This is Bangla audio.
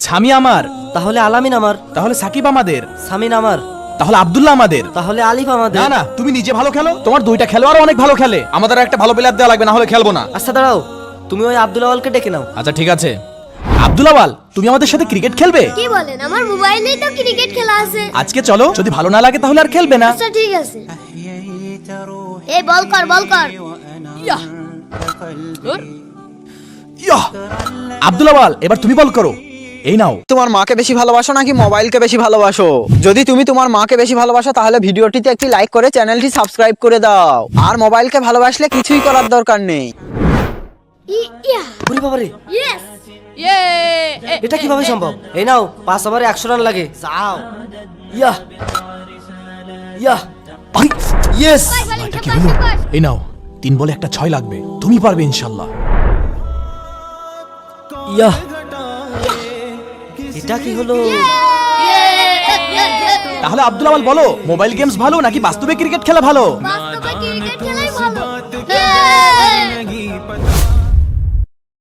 ছামি আমার। তাহলে আলামিন আমার। তাহলে সাকিব আমাদের। সামিন আমার। তাহলে আব্দুল্লাহ আমাদের। তাহলে আলিফ আমাদের। না না, তুমি নিজে ভালো খেলো, তোমার দুইটা খেলোয়াড় অনেক ভালো খেলে, আমাদের একটা ভালো প্লেয়ার দেওয়া লাগবে, না হলে খেলবো না। আচ্ছা দাঁড়াও, তুমি ওই আব্দুল আওয়ালকে ডেকে নাও। আচ্ছা ঠিক আছে। আব্দুল আওয়াল, তুমি আমাদের সাথে ক্রিকেট খেলবে? কি বলেন, আমার মোবাইলেই তো ক্রিকেট খেলা আছে। আজকে চলো, যদি ভালো না লাগে তাহলে আর খেলবে না। আচ্ছা ঠিক আছে। এই বল কর, বল কর। ইয়াহ! আব্দুল আওয়াল, এবার তুমি বল করো। এই নাও। তোমার মাকে বেশি ভালোবাসো নাকি মোবাইলকে বেশি ভালোবাসো? যদি তুমি তোমার মাকে বেশি ভালোবাসো তাহলে ভিডিওটিতে একটি লাইক করে চ্যানেলটি সাবস্ক্রাইব করে দাও। আর মোবাইলকে ভালোবাসলে কিছুই করার দরকার নেই। ইয়া ওরে বাবারে, ইয়েস। এটা কিভাবে সম্ভব? এই নাও, 5 ওভারে 100 রান লাগে, যাও। Yeah yeah, yes. এটা কি হলো? এই নাও, 3 বলে একটা 6 লাগবে, তুমি পারবে ইনশাআল্লাহ। ইয়াহ, এটা কি হলো? তাহলে আব্দুল আওয়াল বলো, মোবাইল গেমস ভালো নাকি বাস্তবে ক্রিকেট খেলা ভালো? বাস্তবে ক্রিকেট খেলাই ভালো।